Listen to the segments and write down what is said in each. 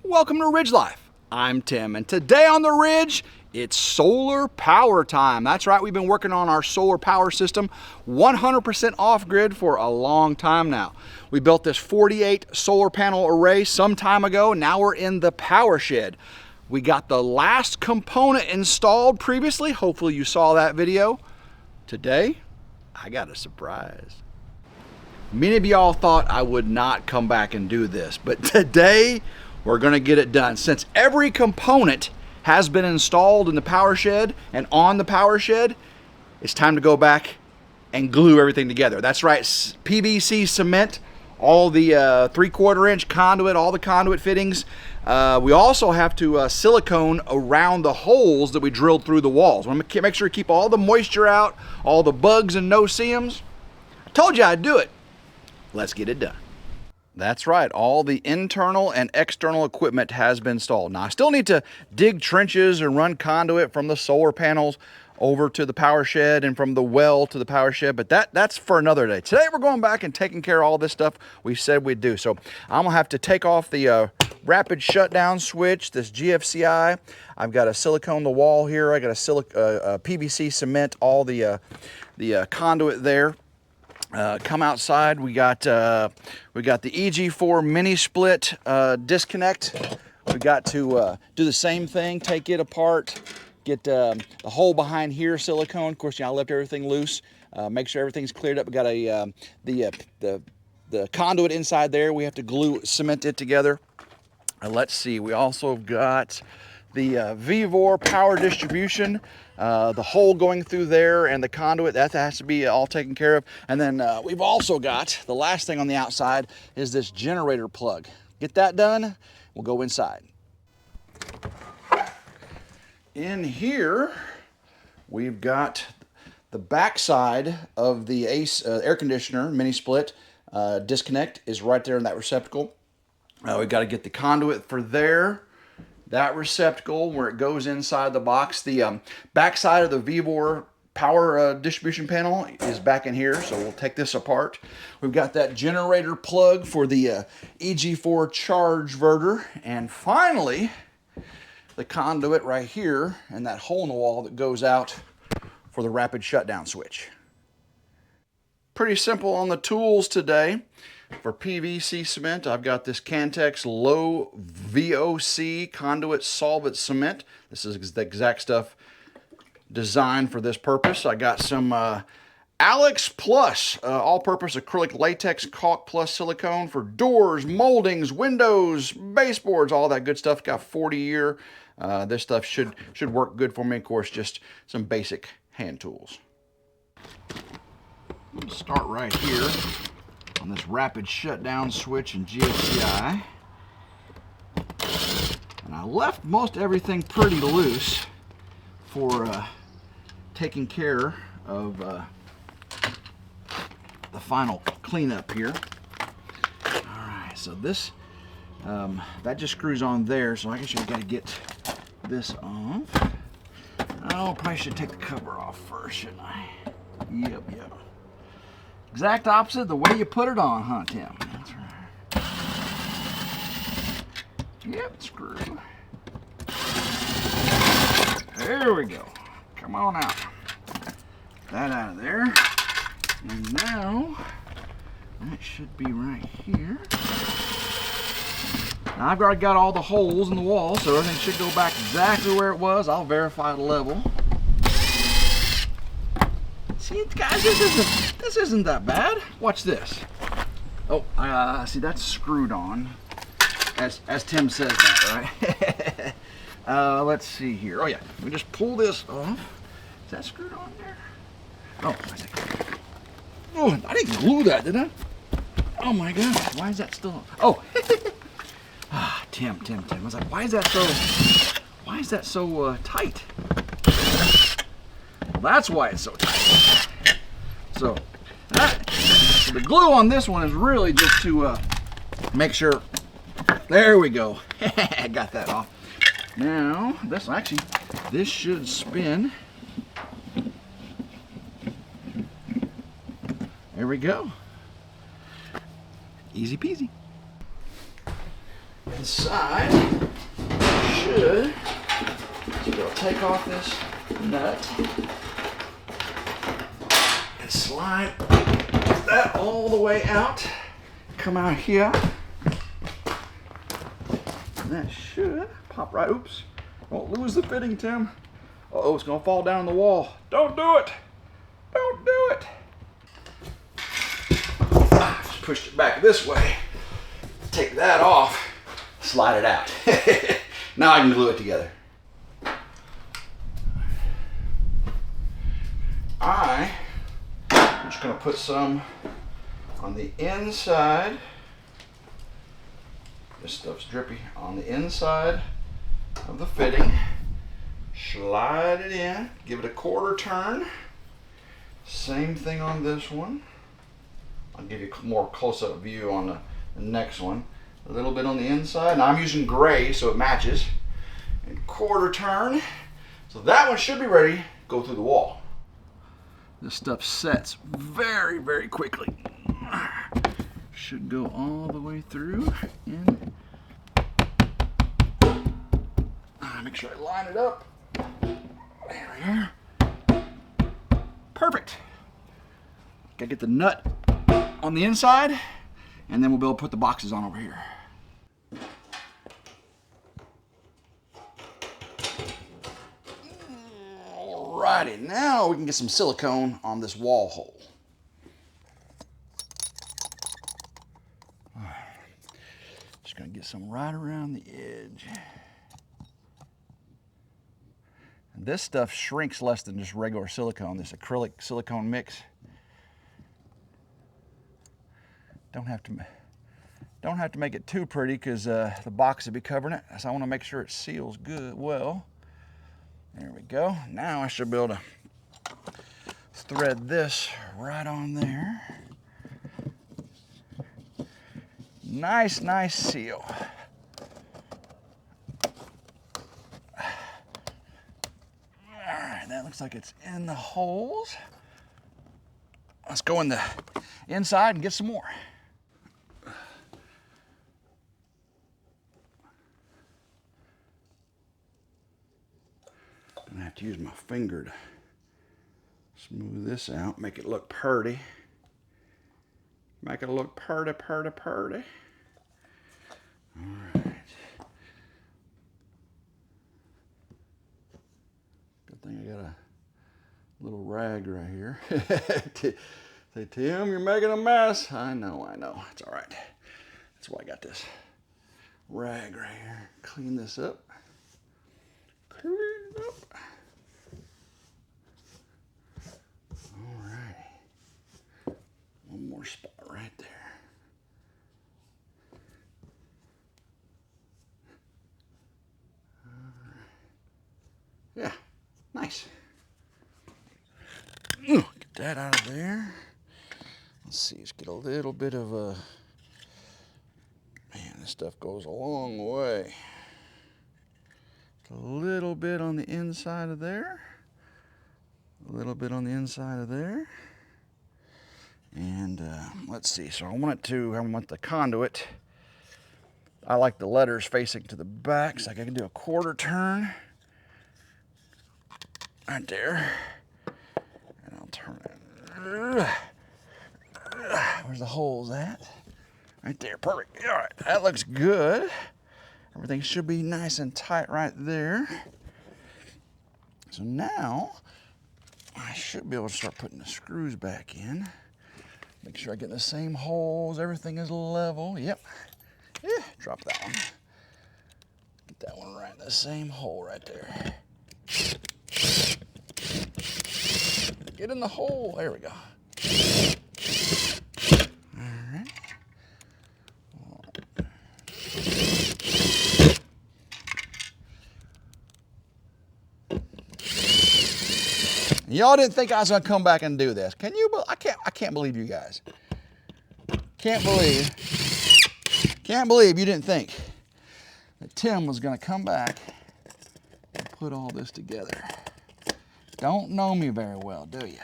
Welcome to Ridge Life. I'm Tim, and today on the Ridge, it's solar power time. That's right, we've been working on our solar power system 100% off-grid for a long time now. We built this 48 solar panel array some time ago. Now we're in the power shed. We got the last component installed previously. Hopefully you saw that video. Today, I got a surprise. Many of y'all thought I would not come back and do this, but today we're gonna get it done. Since every component has been installed in the power shed and on the power shed, it's time to go back and glue everything together. That's right, PVC cement, all the 3/4 inch conduit, all the conduit fittings. We also have to silicone around the holes that we drilled through the walls. We want to make sure to keep all the moisture out, all the bugs and no-see-ums. I told you I'd do it. Let's get it done. That's right, all the internal and external equipment has been installed. Now I still need to dig trenches and run conduit from the solar panels over to the power shed and from the well to the power shed, but that's for another day. Today we're going back and taking care of all this stuff we said we'd do. So I'm gonna have to take off the rapid shutdown switch, this GFCI. I've got to silicone the wall here. I got a PVC cement all the conduit there. Come outside, we got the EG4 mini split disconnect. We got to do the same thing, take it apart, get the hole behind here silicone. Of course, I left everything loose. Make sure everything's cleared up. We got the conduit inside there. We have to cement it together. Let's see, we also got the VVOR power distribution, the hole going through there and the conduit, that has to be all taken care of. And then we've also got, the last thing on the outside is this generator plug. Get that done, we'll go inside. In here, we've got the back side of the air conditioner mini split disconnect is right there in that receptacle. We've got to get the conduit for there. That receptacle where it goes inside the box. The back side of the VVOR power distribution panel is back in here, so we'll take this apart. We've got that generator plug for the EG4 charge verter, and finally the conduit right here and that hole in the wall that goes out for the rapid shutdown switch. Pretty simple on the tools today. For PVC cement, I've got this Cantex low VOC conduit solvent cement. This is the exact stuff designed for this purpose. I got some Alex Plus all-purpose acrylic latex caulk plus silicone for doors, moldings, windows, baseboards, all that good stuff. Got 40-year. This stuff should work good for me. Of course, just some basic hand tools. We'll start right here on this rapid shutdown switch and GFCI. And I left most everything pretty loose for taking care of the final cleanup here. Alright, so this, that just screws on there, so I guess you've got to get this off. Oh, probably should take the cover off first, shouldn't I? Yep. Exact opposite the way you put it on, huh, Tim? That's right. Yep, screw. There we go. Come on out. That out of there. And now, that should be right here. Now I've already got all the holes in the wall, so everything should go back exactly where it was. I'll verify the level. See, guys, this isn't that bad. Watch this. Oh, see, that's screwed on, as Tim says that, right? Let's see here. Oh yeah, we just pull this off. Is that screwed on there? Oh, I think. Oh, I didn't glue that, did I? Oh my gosh, why is that still on? Oh, Tim. I was like, why is that so tight? Well, that's why it's so tight. So the glue on this one is really just to make sure. There we go. I got that off. Now this should spin. There we go. Easy peasy. the side should be able to take off this nut and slide that all the way out. Come out here. And that should pop right. Oops. Don't lose the fitting, Tim. Uh-oh, it's gonna fall down the wall. Don't do it. Don't do it. Just pushed it back this way. Take that off. Slide it out. Now I can glue it together. I'm just gonna put some on the inside. This stuff's drippy. On the inside of the fitting. Slide it in, give it a quarter turn. Same thing on this one. I'll give you a more close-up view on the next one. A little bit on the inside. Now I'm using gray so it matches. And quarter turn. So that one should be ready to go through the wall. This stuff sets very, very quickly. Should go all the way through. And make sure I line it up. There we are. Perfect. Gotta get the nut on the inside, and then we'll be able to put the boxes on over here. Alrighty, now we can get some silicone on this wall hole. Just gonna get some right around the edge. This stuff shrinks less than just regular silicone, this acrylic silicone mix. Don't have to make it too pretty because the box will be covering it. So I want to make sure it seals good well. There we go. Now I should be able to thread this right on there. Nice, nice seal. That looks like it's in the holes. Let's go in the inside and get some more. Gonna have to use my finger to smooth this out, make it look purty. Make it look purty, purty, purty. All right. Good thing I got a little rag right here. Say, Tim, you're making a mess. I know. It's all right. That's why I got this rag right here. Clean this up. Clean it up. All right. One more spot right there. Yeah, nice. Get that out of there. Let's see, let's get a little bit of a, man, this stuff goes a long way. A little bit on the inside of there. A little bit on the inside of there. And let's see, so I want the conduit. I like the letters facing to the back, so I can do a quarter turn. Right there. And I'll turn it. Where's the holes at? Right there, perfect. All right, that looks good. Everything should be nice and tight right there. So now, I should be able to start putting the screws back in. Make sure I get in the same holes, everything is level. Yep. Yeah, drop that one. Get that one right in the same hole right there. Get in the hole. There we go. All right. Y'all didn't think I was gonna come back and do this. Can you? I can't believe you guys. Can't believe you didn't think that Tim was gonna come back and put all this together. Don't know me very well, do you?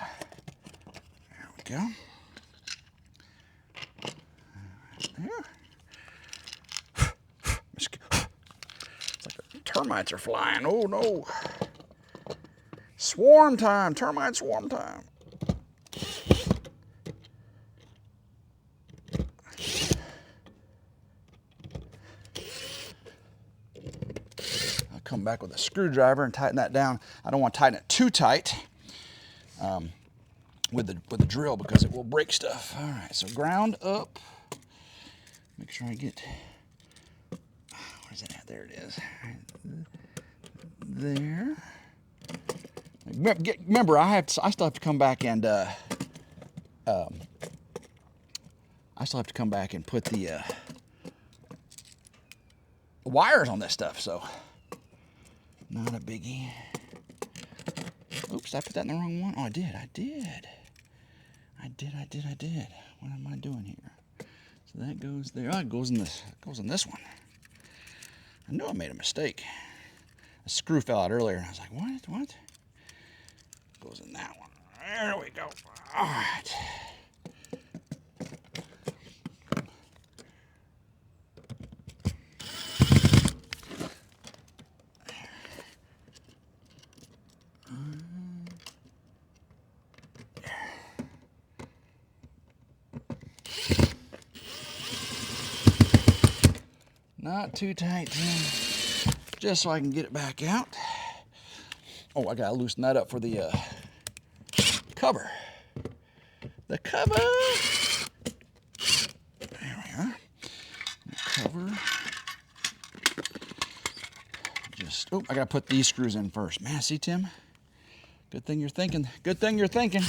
There we go. Right there. Termites are flying. Oh no. Swarm time. Termite swarm time. I'll come back with a screwdriver and tighten that down. I don't want to tighten it too tight with the drill because it will break stuff. All right, so ground up. Make sure I get, where's it at? There it is. There. Remember, I still have to come back and put the wires on this stuff, so not a biggie. Oops, did I put that in the wrong one? Oh, I did. I did. What am I doing here? So that goes there. Oh, it goes in this. It goes in this one. I knew I made a mistake. A screw fell out earlier, and I was like, what? Goes in that one. There we go. All right. Not too tight, Tim, just so I can get it back out. Oh, I gotta loosen that up for the cover. The cover. There we are. The cover. Just, oh, I gotta put these screws in first. Man, see, Tim? Good thing you're thinking. Good thing you're thinking.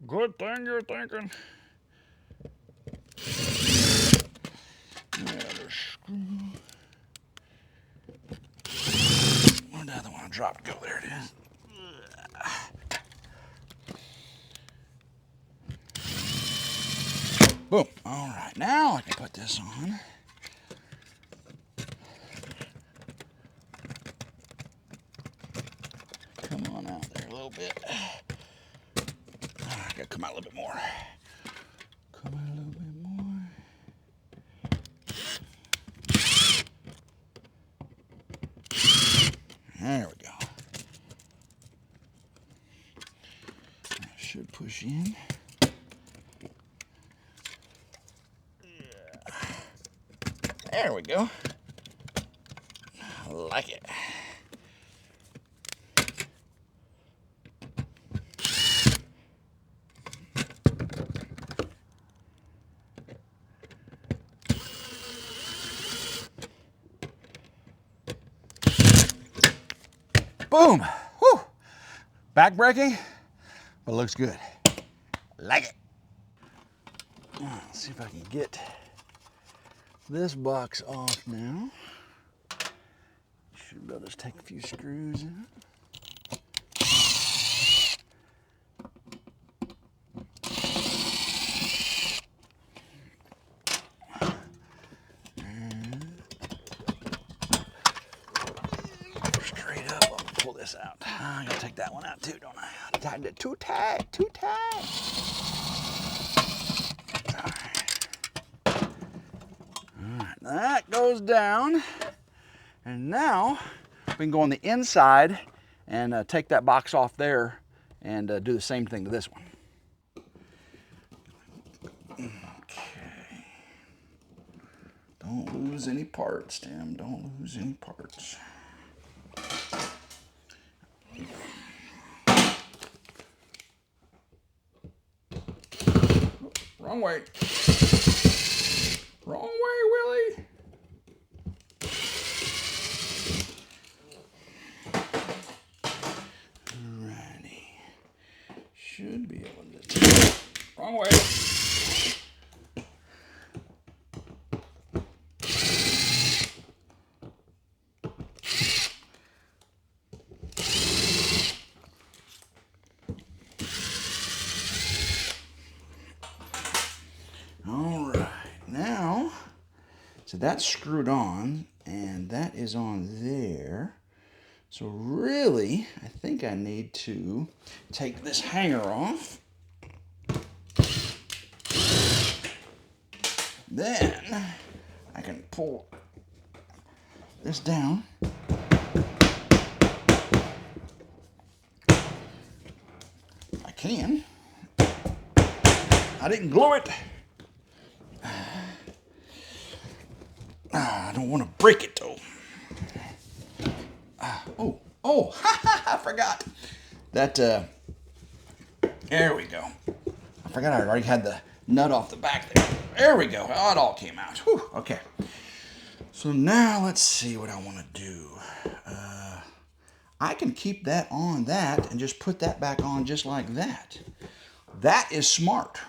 Good thing you're thinking. Another screw. Where'd the other one drop? Go, there it is. Boom. All right, now I can put this on. Come on out there a little bit. I gotta come out a little bit more. Come out a little bit more. There we go. That should push in. There we go. I like it. Boom! Whew! Back breaking, but it looks good. Like it. Let's see if I can get this box off now. Should be able to just take a few screws in. Straight up, I'm gonna pull this out. I gotta take that one out too, don't I? I tightened it too tight, too tight. Alright, that goes down. And now we can go on the inside and take that box off there and do the same thing to this one. Okay. Don't lose any parts, Tim. Don't lose any parts. Wrong way. Wrong way, Willie. Alrighty. Should be able to. Wrong way. All right, now, so that's screwed on, and that is on there. So really, I think I need to take this hanger off. Then I can pull this down. I can. I didn't glue it. I don't want to break it though. Oh, I forgot. That, there we go. I forgot I already had the nut off the back there. There we go. Oh, it all came out. Whew, okay. So now let's see what I want to do. I can keep that on that and just put that back on just like that. That is smart.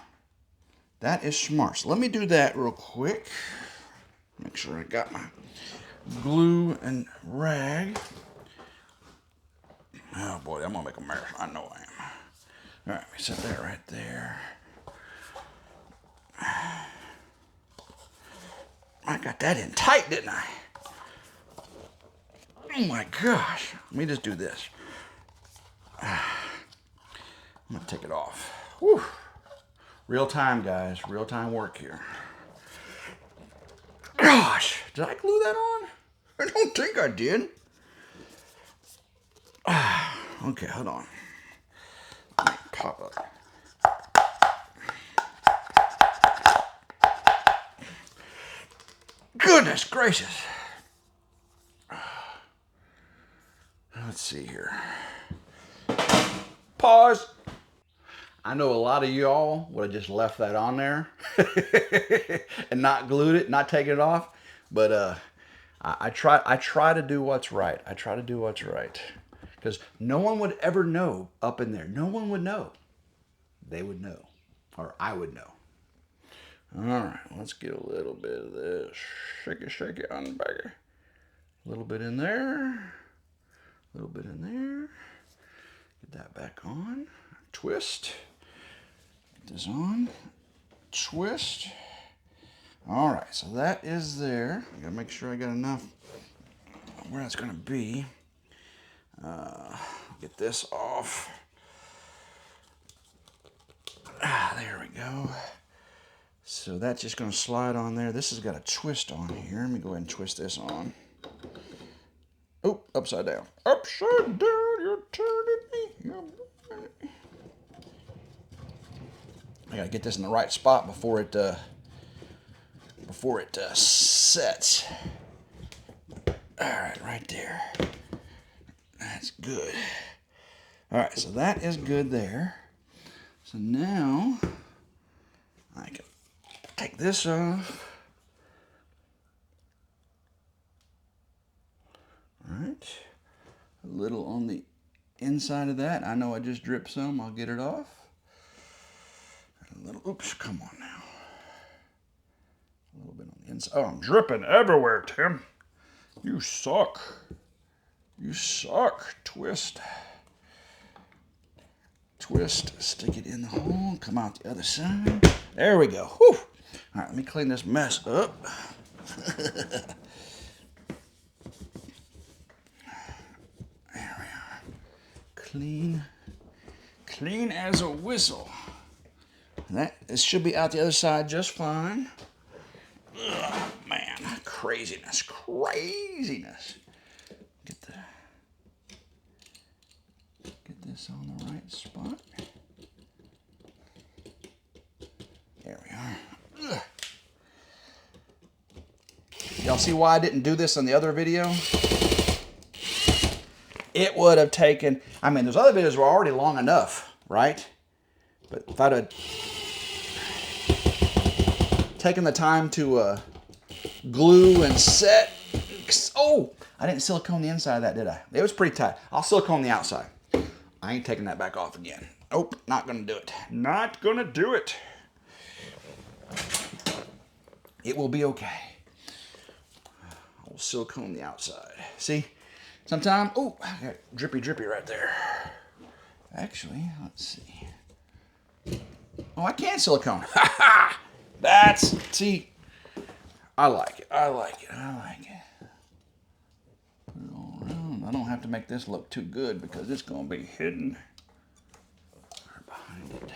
That is smart. So let me do that real quick. Make sure I got my glue and rag. Oh boy, I'm gonna make a mess. I know I am. All right, let me set that right there. I got that in tight, didn't I? Oh my gosh. Let me just do this. I'm gonna take it off. Whew. Real time, guys. Real time work here. Gosh, did I glue that on? I don't think I did. Okay, hold on. Let me pop up. Goodness gracious. Let's see here. Pause. I know a lot of y'all would have just left that on there and not glued it, not taken it off. But I try to do what's right. I try to do what's right. Because no one would ever know up in there. No one would know. They would know. Or I would know. All right, let's get a little bit of this. Shake it on the bagger. A little bit in there. A little bit in there. Get that back on. Twist. Get this on. Twist. All right, so that is there. I gotta make sure I got enough where that's gonna be. Get this off. There we go. So that's just going to slide on there. This has got a twist on here. Let me go ahead and twist this on. Oh, upside down. Upside down, you're turning me. I got to get this in the right spot before it sets. All right there. That's good. All right, so that is good there. So now I can take this off. All right, a little on the inside of that. I know I just dripped some. I'll get it off. A little, oops, come on now. A little bit on the inside. Oh, I'm dripping everywhere, Tim. You suck. You suck. Twist. Twist, stick it in the hole, come out the other side. There we go. Whew. All right, let me clean this mess up. There we are. Clean as a whistle. It should be out the other side just fine. Ugh, man, craziness. Get this on the right spot. There we are. Ugh. Y'all see why I didn't do this on the other video? It would have taken, I mean, those other videos were already long enough, right? But if I'd have taken the time to glue and set. Oh, I didn't silicone the inside of that, did I? It was pretty tight. I'll silicone the outside. I ain't taking that back off again. Nope, not gonna do it. Not gonna do it. It will be okay. I'll silicone the outside. See, sometimes, oh, I got drippy right there. Actually, let's see. Oh, I can silicone. Ha ha! That's, see, I like it. Put it all around. I don't have to make this look too good because it's going to be hidden behind it.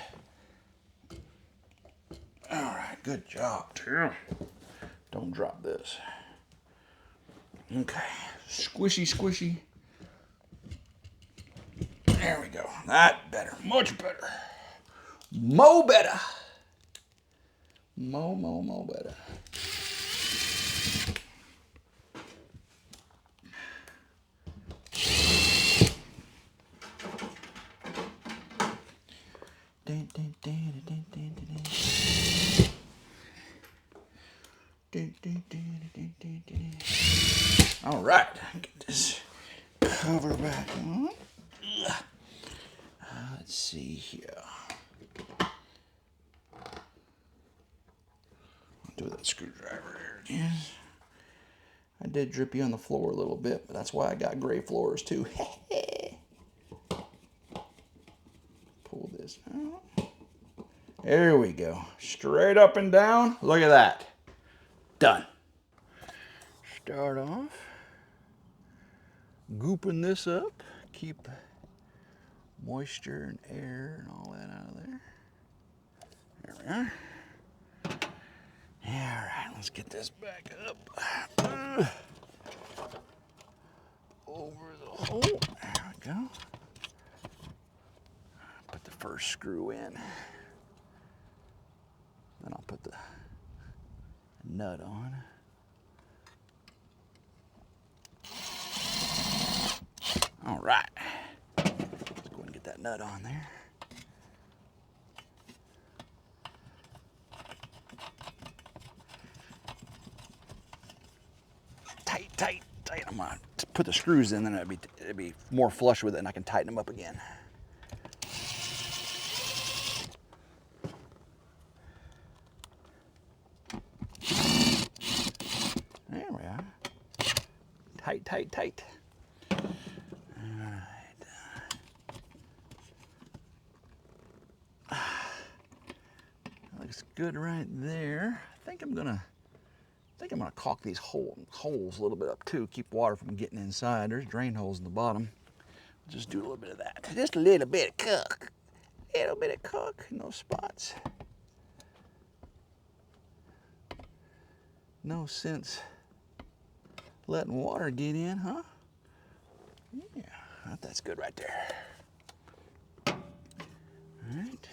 All right, good job, Tim. Don't drop this. Okay, squishy, squishy. There we go. That better, much better. Mo better. Mo better. All right, get this cover back on. Let's see here. I'll do that screwdriver there again. I did drip you on the floor a little bit, but that's why I got gray floors too. Pull this out. There we go. Straight up and down. Look at that. Done. Start off gooping this up. Keep moisture and air and all that out of there. There we are. All right, let's get this back up. Over the hole. There we go. Put the first screw in. Then I'll put the nut on. All right. Let's go and get that nut on there. Tight, tight, tight. I'm gonna put the screws in, then it'd be more flush with it, and I can tighten them up again. There we are. Tight, tight, tight. Looks good right there. I think I'm gonna caulk these holes a little bit up too. Keep water from getting inside. There's drain holes in the bottom. Just do a little bit of that. Just a little bit of caulk. A little bit of caulk in those spots. No sense letting water get in, huh? Yeah, that's good right there. All right.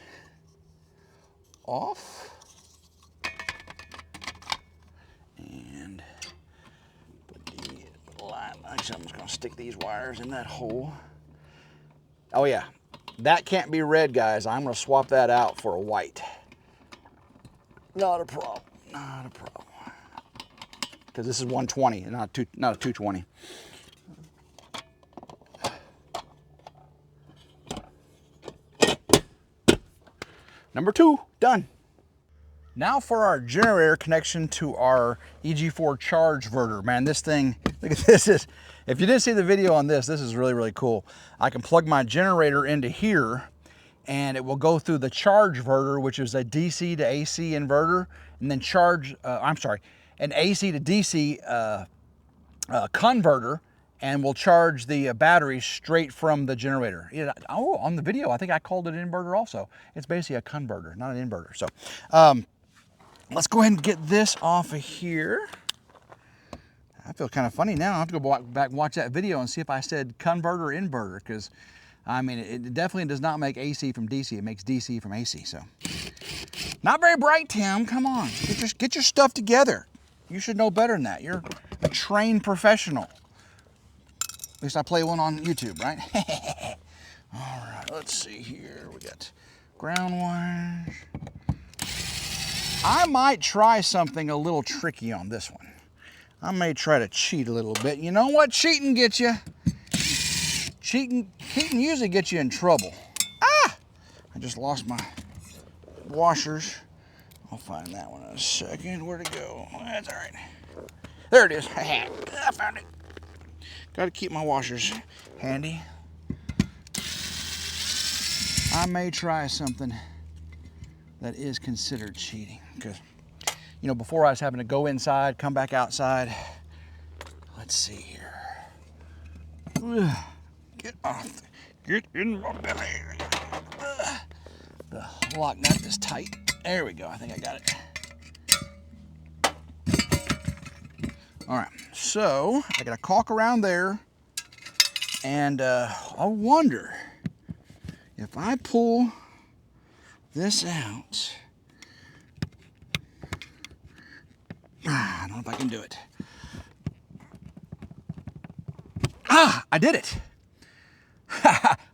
Off. And put the line. Actually, I'm just going to stick these wires in that hole. Oh yeah, that can't be red, guys. I'm going to swap that out for a white. Not a problem. Not a problem. Because this is 120 and not a 220. Number 2, done. Now for our generator connection to our EG4 charge verter. Man, this thing, look at this. If you didn't see the video on this, this is really, really cool. I can plug my generator into here and it will go through the charge verter, which is a DC to AC inverter, and then charge, an AC to DC converter, and will charge the batteries straight from the generator. Oh, on the video, I think I called it an inverter also. It's basically a converter, not an inverter. So let's go ahead and get this off of here. I feel kind of funny now. I have to go back and watch that video and see if I said converter or inverter, because I mean, it definitely does not make AC from DC. It makes DC from AC, so. Not very bright, Tim. Come on, get your stuff together. You should know better than that. You're a trained professional. At least I play one on YouTube, right? All right, let's see here. We got ground wires. I might try something a little tricky on this one. I may try to cheat a little bit. You know what cheating gets you? Cheating usually gets you in trouble. Ah! I just lost my washers. I'll find that one in a second. Where'd it go? That's all right. There it is. I found it. Got to keep my washers handy. I may try something that is considered cheating, because, you know, before I was having to go inside, come back outside. Let's see here. Get off. Get in my belly. The lock nut is tight. There we go. I think I got it. All right, so I got a caulk around there, and I wonder if I pull this out. I don't know if I can do it. I did it.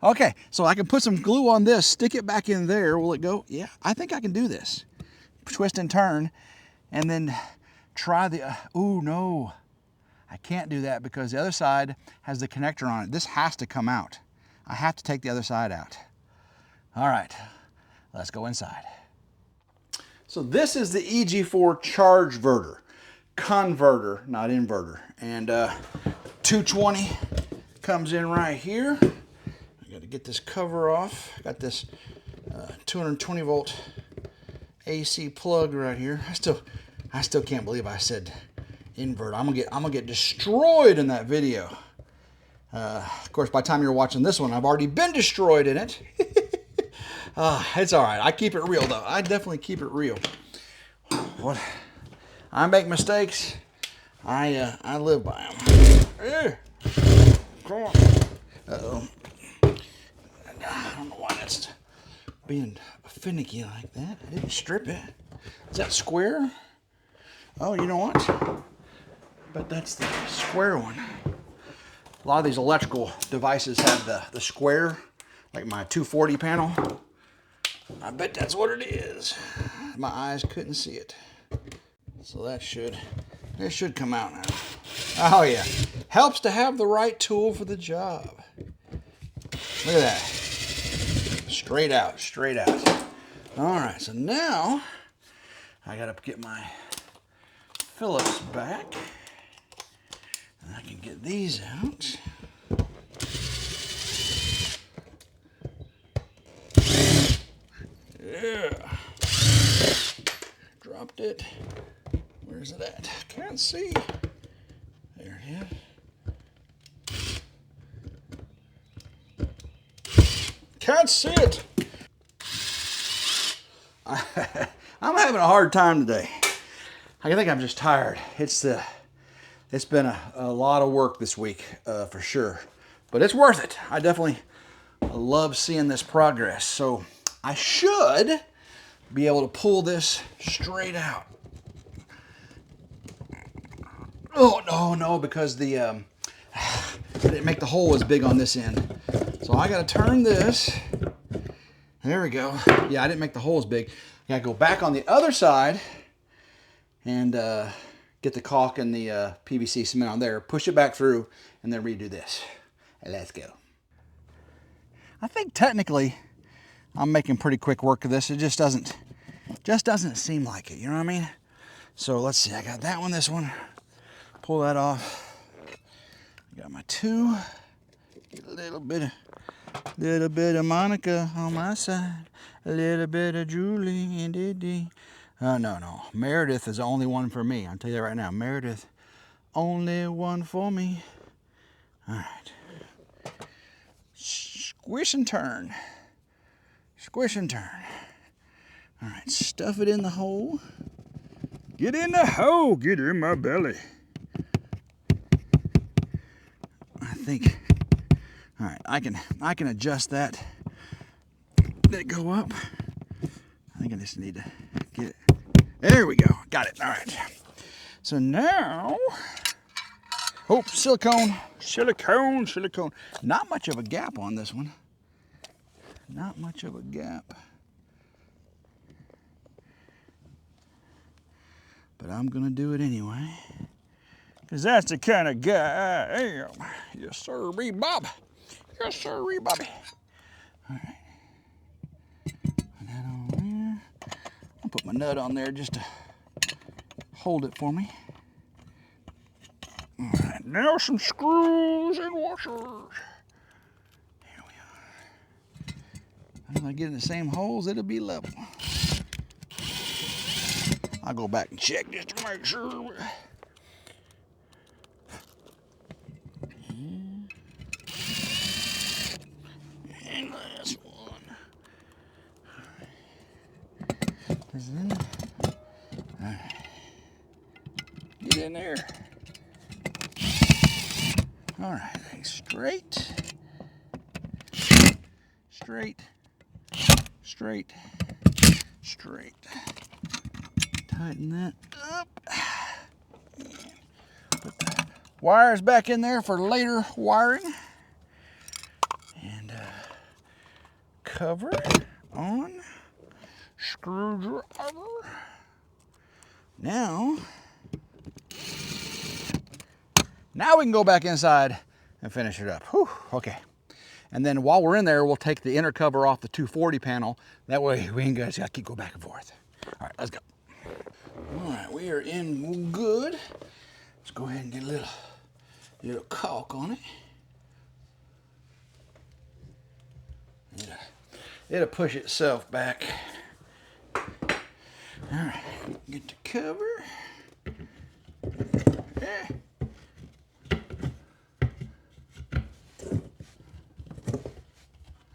Okay, so I can put some glue on this, stick it back in there. Will it go? Yeah, I think I can do this. Twist and turn, and then try the, oh no, I can't do that because the other side has the connector on it. This has to come out. I have to take the other side out. All right, let's go inside. So this is the EG4 charge converter, not inverter. And 220 comes in right here. I got to get this cover off. I got this 220 volt AC plug right here. I still can't believe I said invert. I'm gonna get destroyed in that video. Of course, by the time you're watching this one, I've already been destroyed in it. It's all right. I keep it real though. I definitely keep it real. What? I make mistakes. I live by them. Come on. Uh-oh. I don't know why that's being finicky like that. I didn't strip it. Is that square? Oh, you know what? But that's the square one. A lot of these electrical devices have the square, like my 240 panel. I bet that's what it is. My eyes couldn't see it. So that should come out now. Oh yeah. Helps to have the right tool for the job. Look at that. Straight out, straight out. All right, so now I gotta get my Phillips back. And I can get these out. Yeah. Dropped it. Where's it at? Can't see. There it is. Can't see it. I'm having a hard time today. I think I'm just tired. It's been a lot of work this week for sure, but it's worth it. I definitely love seeing this progress. So I should be able to pull this straight out. Oh no, because I didn't make the hole as big on this end. So I got to turn this. There we go. Yeah, I didn't make the hole as big. I got to go back on the other side and get the caulk and the PVC cement on there, push it back through, and then redo this. Let's go. I think technically I'm making pretty quick work of this. It just doesn't seem like it, you know what I mean? So let's see, I got that one, this one. Pull that off. Got my two. Get a little bit of Monica on my side. A little bit of Julie and Diddy. No. Meredith is the only one for me. I'll tell you that right now. Meredith, only one for me. All right. Squish and turn. Squish and turn. All right, stuff it in the hole. Get in the hole. Get in my belly. I think. All right, I can adjust that. Let it go up. I think I just need to get it. There we go. Got it. All right. So now, oh, silicone. Not much of a gap on this one. Not much of a gap. But I'm gonna do it anyway. Because that's the kind of guy I am. Yes, sir, Bob. Yes, sir, Bobby. All right. Put that on there. I'll put my nut on there just to hold it for me. All right, now some screws and washers. Here we are. If I get in the same holes, it'll be level. I'll go back and check just to make sure. And last one. Is it in there? All right. Get in there. All right, straight, straight, straight, straight. Tighten that up. Put the wires back in there for later wiring. And cover on, screwdriver. Now we can go back inside and finish it up. Whew, okay. And then while we're in there, we'll take the inner cover off the 240 panel. That way we ain't got to keep going back and forth. All right, let's go. All right, we are in good. Let's go ahead and get a little caulk on it. It'll push itself back. All right, get the cover.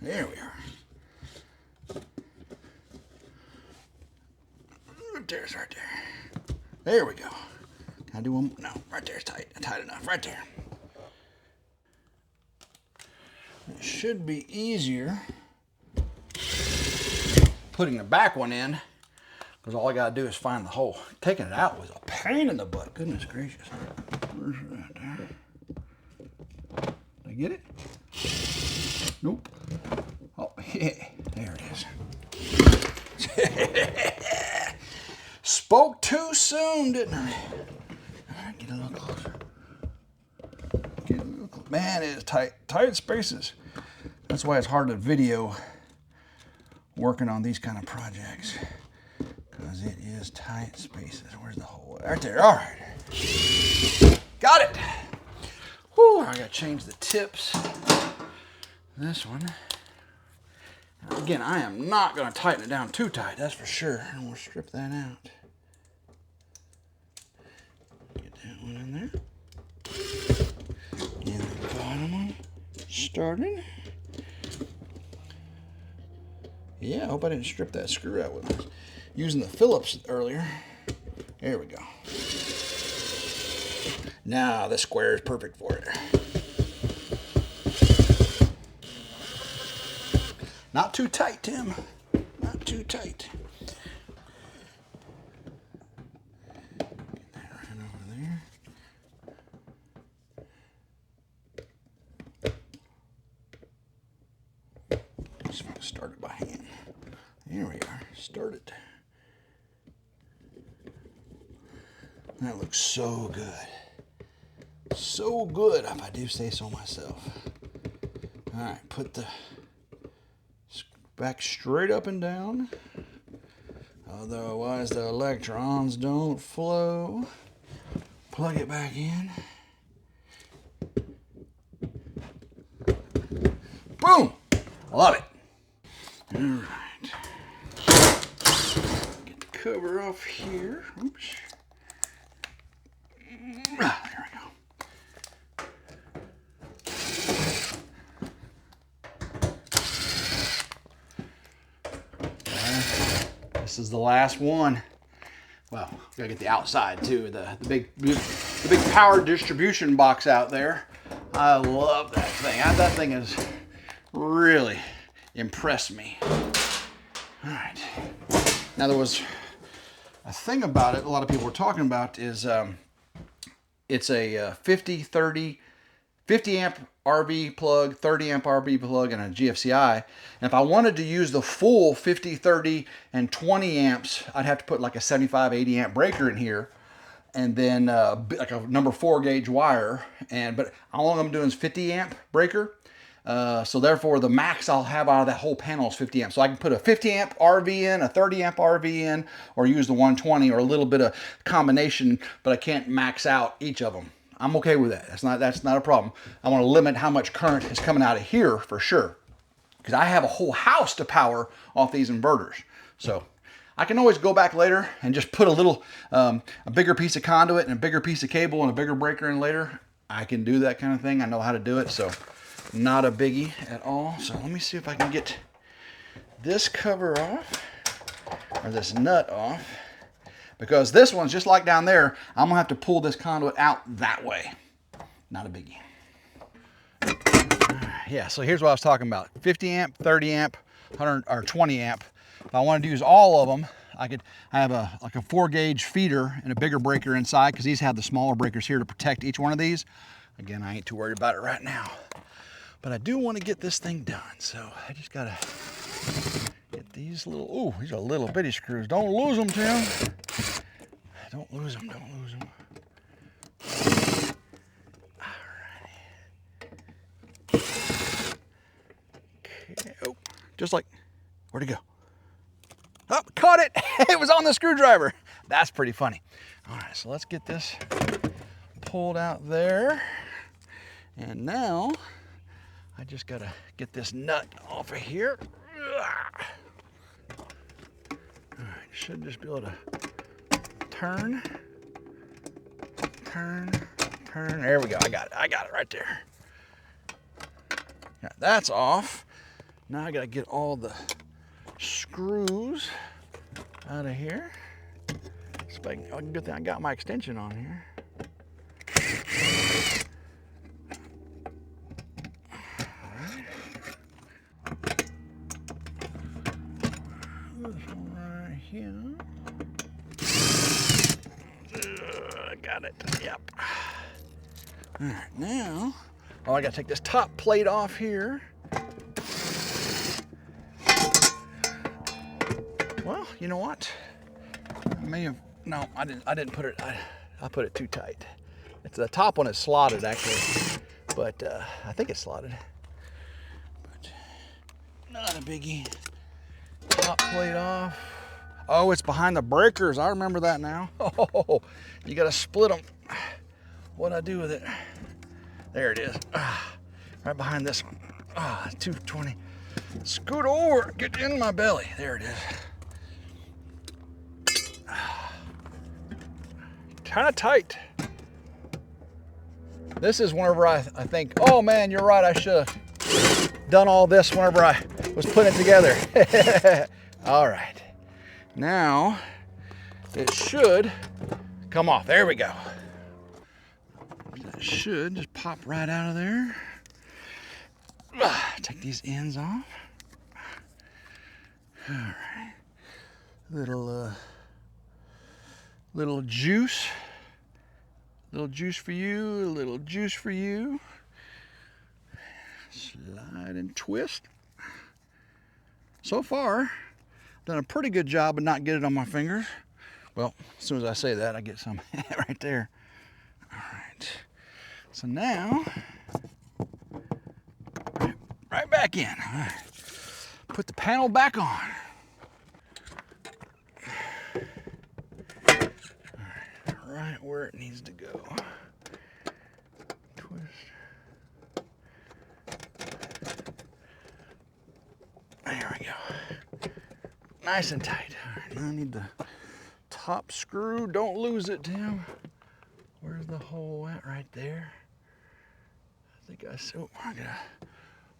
There we are. There's right there. There we go. Can I do one more? No, right there's tight. Tight enough. Right there. It should be easier putting the back one in, because all I gotta do is find the hole. Taking it out was a pain in the butt. Goodness gracious. Where's that there? Did I get it? Nope. Oh, yeah. There it is. Spoke too soon, didn't I? All right, get a little closer. Get a little closer. Man, it is tight. Tight spaces. That's why it's hard to video working on these kind of projects, because it is tight spaces. Where's the hole? Right there. All right. Got it. Whew, I got to change the tips. This one. Again, I am not going to tighten it down too tight, that's for sure. And we'll strip that out. Get that one in there. And the bottom one started. Yeah, I hope I didn't strip that screw out when I was using the Phillips earlier. There we go. Now this square is perfect for it. Not too tight, Tim. Not too tight. Get that right over there. Just want to start it by hand. There we are. Start it. That looks so good. So good, if I do say so myself. All right, put the back straight up and down. Otherwise, the electrons don't flow. Plug it back in. Boom! Love it. All right. Get the cover off here. Oops. There we go. This is the last one. Well, we gotta get the outside too. The big power distribution box out there. I love that thing. That thing has really impressed me. All right. Now there was a thing about it. A lot of people were talking about is it's a 50 amp RV plug, 30 amp RV plug, and a GFCI. And if I wanted to use the full 50, 30, and 20 amps, I'd have to put like a 75, 80 amp breaker in here, and then like a number 4 gauge wire. But all I'm doing is 50 amp breaker. So therefore the max I'll have out of that whole panel is 50 amps. So I can put a 50 amp RV in, a 30 amp RV in, or use the 120, or a little bit of combination, but I can't max out each of them. I'm okay with that. That's not a problem. I want to limit how much current is coming out of here for sure, because I have a whole house to power off these inverters. So I can always go back later and just put a bigger piece of conduit and a bigger piece of cable and a bigger breaker in later. I can do that kind of thing. I know how to do it, so not a biggie at all. So let me see if I can get this cover off, or this nut off. Because this one's just like down there, I'm gonna have to pull this conduit out that way. Not a biggie. Yeah, so here's what I was talking about. 50 amp, 30 amp, 100 or 20 amp. If I wanted to use all of them, I have like a 4-gauge feeder and a bigger breaker inside, because these have the smaller breakers here to protect each one of these. Again, I ain't too worried about it right now. But I do want to get this thing done, so I just gotta get these little, ooh, these are little bitty screws. Don't lose them, Tim. Don't lose them, don't lose them. Okay, oh, just like, where'd it go? Oh, caught it. It was on the screwdriver. That's pretty funny. All right, so let's get this pulled out there. And now I just gotta get this nut off of here. All right, should just be able to turn, turn, turn. There we go. I got it right there. Yeah, that's off. Now I gotta get all the screws out of here. Good thing I got my extension on here. Alright. This one right here. I got it. Yep. Alright, now, I gotta take this top plate off here. Well, you know what? I may have, no, I didn't put it, I put it too tight. It's the top one is slotted actually, but I think it's slotted. But not a biggie. Top plate off. Oh, it's behind the breakers. I remember that now. Oh, you gotta split them. What'd I do with it? There it is. Right behind this one. 220. Scoot over, get in my belly. There it is. Kind of tight. This is whenever I think, oh man, you're right, I should have done all this whenever I was putting it together. All right, now it should come off. There we go. That should just pop right out of there. Take these ends off. All right, little juice for you, a little juice for you. Slide and twist. So far, done a pretty good job of not getting it on my fingers. Well, as soon as I say that, I get some right there. All right, so now, right back in. All right. Put the panel back on. Right where it needs to go. Twist. There we go. Nice and tight. All right, now I need the top screw. Don't lose it, Tim. Where's the hole at? Right there. I think I'm gonna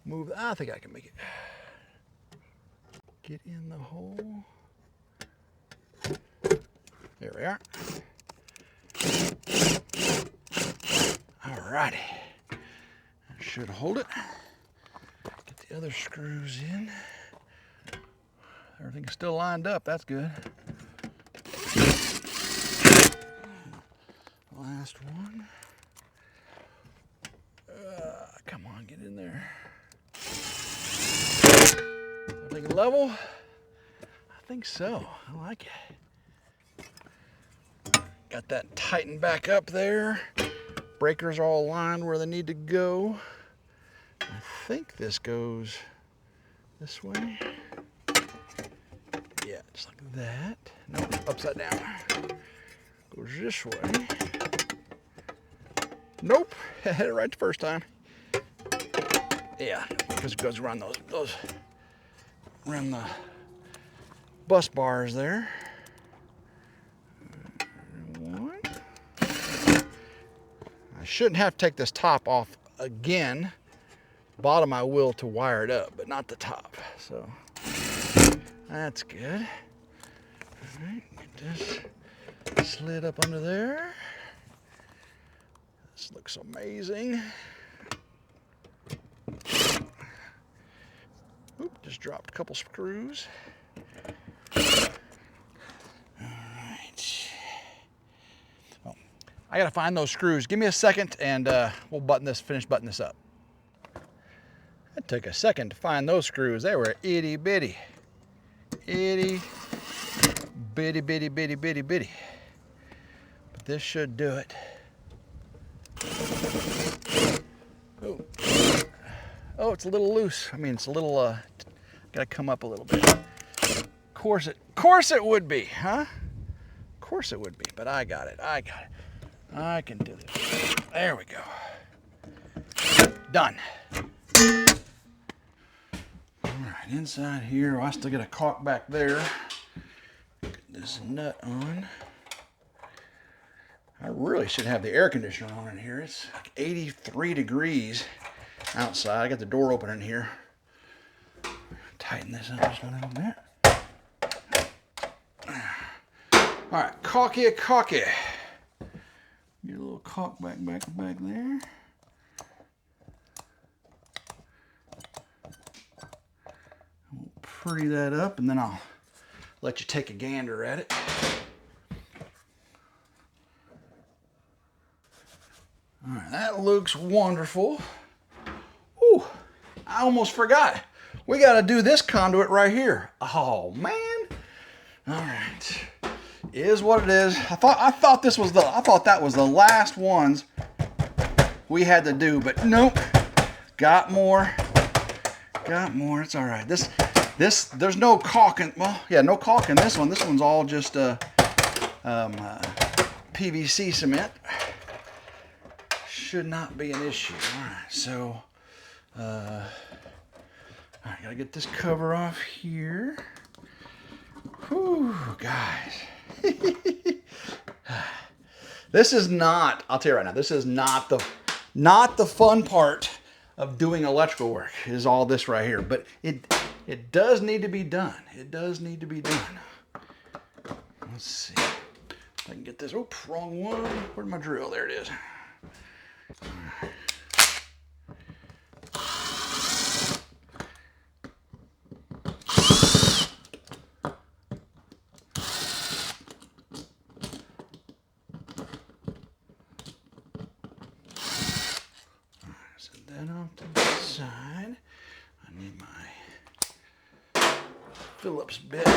move. I think I can make it. Get in the hole. There we are. Alrighty, that should hold it. Get the other screws in. Everything's still lined up, that's good. Last one. Come on, get in there. Everything level? I think so, I like it. Got that tightened back up there. Breakers are all aligned where they need to go. I think this goes this way. Yeah, just like that. No, upside down. Goes this way. Nope, I had it right the first time. Yeah, because it goes around around the bus bars there. I shouldn't have to take this top off again. Bottom I will to wire it up, but not the top. So that's good. All right, get this slid up under there. This looks amazing. Just dropped a couple screws. I gotta find those screws. Give me a second and we'll finish buttoning this up. It took a second to find those screws. They were itty bitty. Itty bitty bitty bitty bitty bitty. But this should do it. Oh, oh, it's a little loose. I mean, it's a little, gotta come up a little bit. Of course it would be, huh? Of course it would be, but I got it. I can do this. There we go. Done. All right, inside here, I still got a caulk back there. Get this nut on. I really should have the air conditioner on in here. It's like 83 degrees outside. I got the door open in here. Tighten this up just a little bit. All right, caulky. Get a little caulk back there. We'll pretty that up, and then I'll let you take a gander at it. All right, that looks wonderful. Ooh, I almost forgot. We got to do this conduit right here. Oh man! All right. Is what it is. I thought that was the last ones we had to do, but nope. Got more. It's all right. There's no caulk in. Well, yeah, no caulk in this one. This one's all just PVC cement. Should not be an issue. All right, so I gotta get this cover off here. Whew, guys. This is not, I'll tell you right now, this is not the fun part of doing electrical work, is all this right here. But it does need to be done. It does need to be done. Let's see if I can get this. Oh, wrong one. Where's my drill? There it is. All right. Set that off to the side. I need my Phillips bit.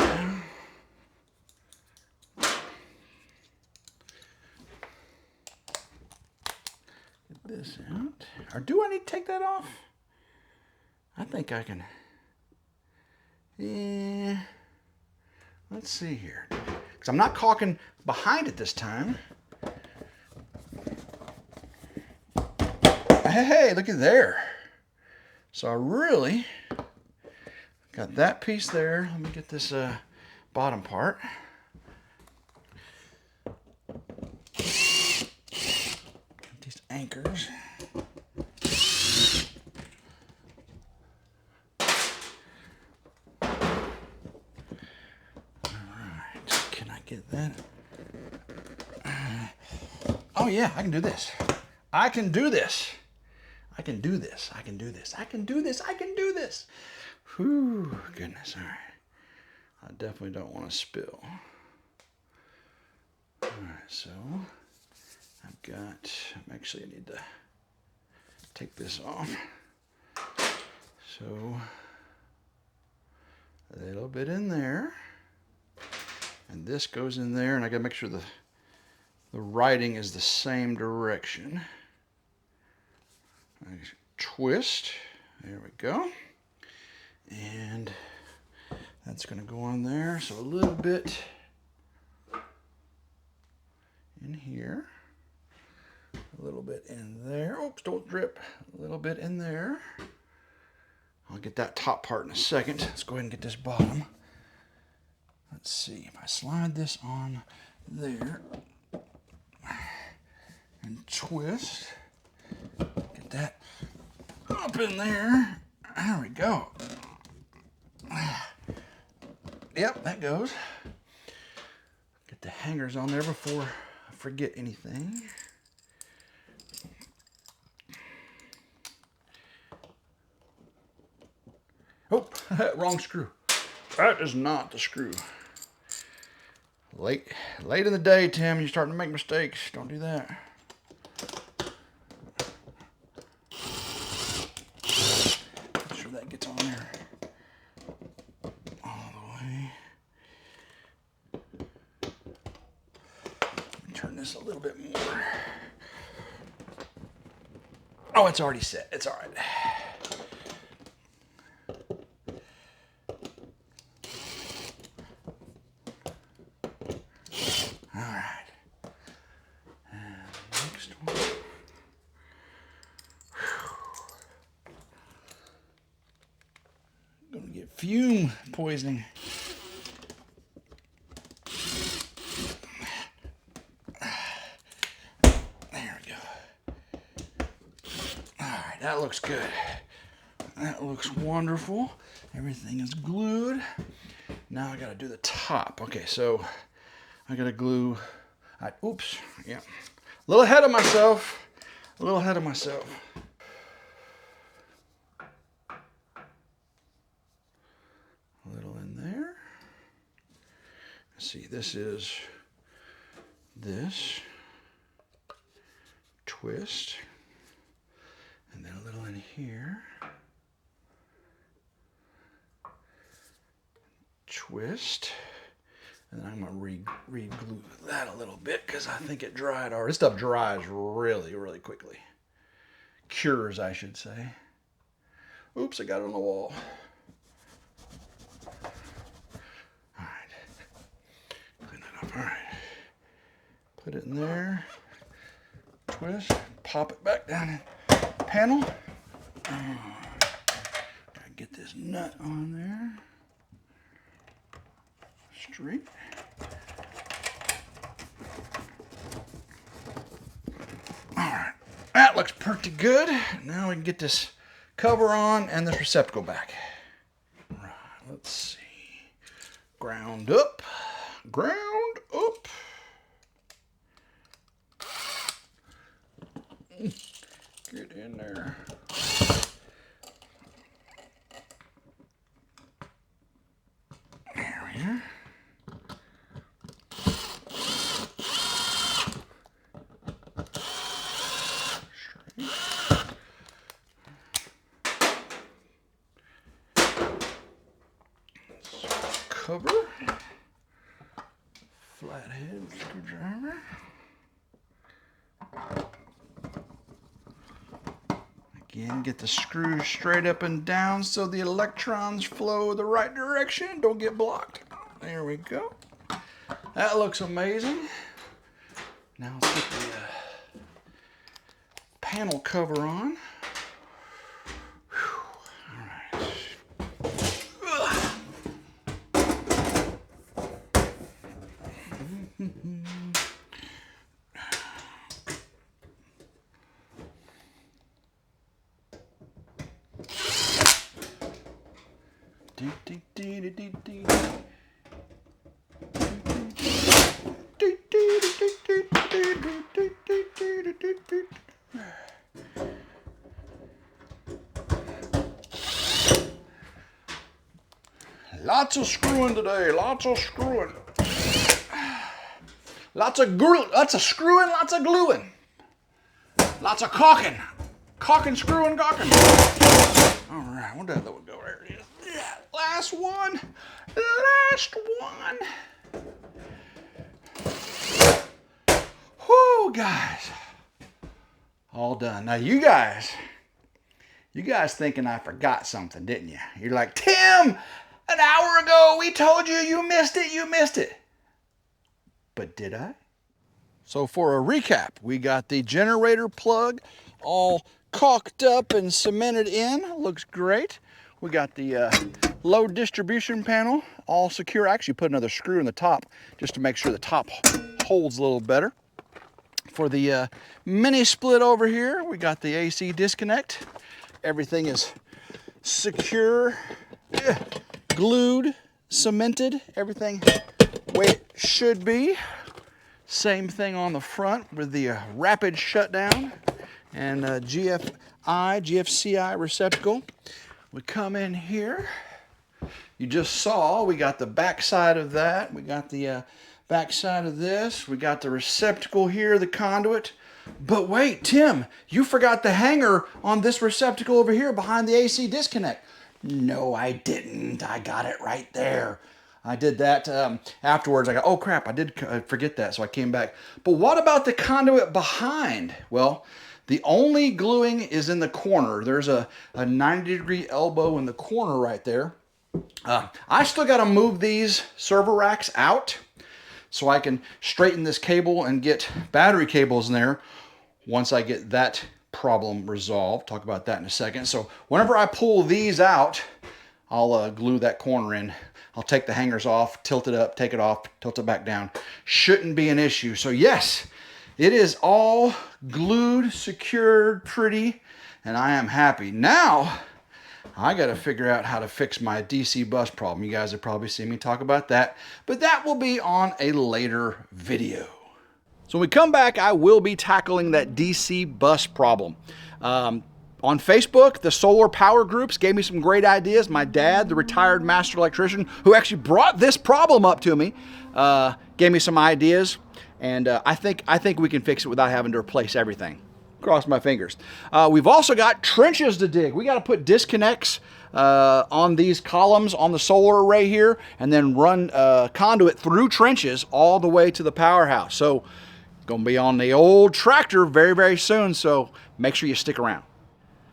This out. Or do I need to take that off? I think I can. Yeah. Let's see here. Because I'm not caulking behind it this time. Hey, look at there. So I really got that piece there. Let me get this bottom part. Anchors. Alright, can I get that? Oh yeah, I can do this. I can do this. I can do this. I can do this. I can do this. I can do this. Whew, goodness, alright. I definitely don't want to spill. Alright, so actually I need to take this off. So a little bit in there, and this goes in there, and I gotta make sure the writing is the same direction. I twist, there we go, and that's gonna go on there. So a little bit in here. A little bit in there. Oops, don't drip. A little bit in there. I'll get that top part in a second. Let's go ahead and get this bottom. Let's see. If I slide this on there and twist, get that up in there. There we go. Yep, that goes. Get the hangers on there before I forget anything. Oh, wrong screw. That is not the screw. Late in the day, Tim, you're starting to make mistakes. Don't do that. Make sure that gets on there all the way. Turn this a little bit more. Oh, it's already set. It's all right. All right. And next one. Gonna get fume poisoning. There we go. All right, that looks good. That looks wonderful. Everything is glued. Now I gotta do the top. Okay, so I gotta glue. Oops, yeah. A little ahead of myself. A little ahead of myself. A little in there. Let's see, this is this. Twist. And then a little in here. Twist. And then I'm going to re-glue that a little bit because I think it dried. Or this stuff dries really, really quickly. Cures, I should say. Oops, I got it on the wall. All right. Clean that up. All right. Put it in there. Twist. Pop it back down in the panel. Gotta get this nut on there. Straight. All right, that looks pretty good. Now we can get this cover on and this receptacle back. Right, let's see. Ground up, ground up. Get in there. There we are. Cover, flathead screwdriver. Again, get the screws straight up and down so the electrons flow the right direction. Don't get blocked. There we go. That looks amazing. Now let's get the panel cover on. Lots of screwing today, lots of screwing. Lots of screwing, lots of gluing. Lots of caulking. Caulking, screwing, gawking. All right, where did that one go? There it is. Yeah, last one. Last one. Whoo, guys. All done. Now you guys thinking I forgot something, didn't you? You're like, Tim, an hour ago we told you missed it. But did I? So for a recap, we got the generator plug all caulked up and cemented in. Looks great. We got the load distribution panel all secure. I actually put another screw in the top just to make sure the top holds a little better. For the mini split over here, we got the AC disconnect. Everything is secure, glued, cemented, everything the way it should be. Same thing on the front with the rapid shutdown and GFCI receptacle. We come in here. You just saw we got the back side of that. We got the back side of this. We got the receptacle here, the conduit. But wait, Tim, you forgot the hanger on this receptacle over here behind the AC disconnect. No, I didn't. I got it right there. I did that afterwards. I go, oh crap, I did forget that, so I came back. But what about the conduit behind? Well, the only gluing is in the corner. There's a 90-degree elbow in the corner right there. I still got to move these server racks out so I can straighten this cable and get battery cables in there once I get that problem resolved. Talk about that in a second. So whenever I pull these out, I'll glue that corner in. I'll take the hangers off, tilt it up, take it off, tilt it back down. Shouldn't be an issue. So yes, it is all glued, secured, pretty, and I am happy. Now, I got to figure out how to fix my DC bus problem. You guys have probably seen me talk about that, but that will be on a later video. So when we come back, I will be tackling that DC bus problem. On Facebook, the solar power groups gave me some great ideas. My dad, the retired master electrician, who actually brought this problem up to me, gave me some ideas, and I think we can fix it without having to replace everything. Cross my fingers. We've also got trenches to dig. We got to put disconnects on these columns on the solar array here, and then run conduit through trenches all the way to the powerhouse. So going to be on the old tractor very, very soon, so make sure you stick around.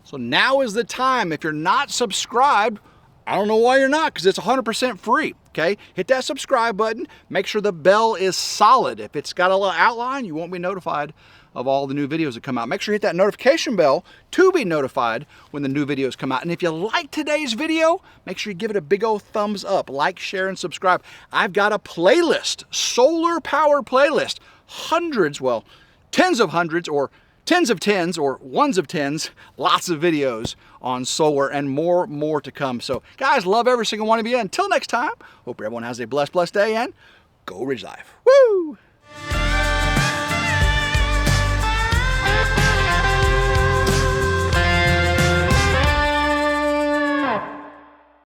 So now is the time. If you're not subscribed, I don't know why you're not, because it's 100% free, okay? Hit that subscribe button. Make sure the bell is solid. If it's got a little outline, you won't be notified of all the new videos that come out. Make sure you hit that notification bell to be notified when the new videos come out. And if you like today's video, make sure you give it a big old thumbs up. Like, share, and subscribe. I've got a playlist, solar power playlist. Hundreds, well, tens of hundreds, or tens of tens, or ones of tens, lots of videos on solar, and more to come. So guys, love every single one of you. Until next time, hope everyone has a blessed day, and go Ridge Life. Woo!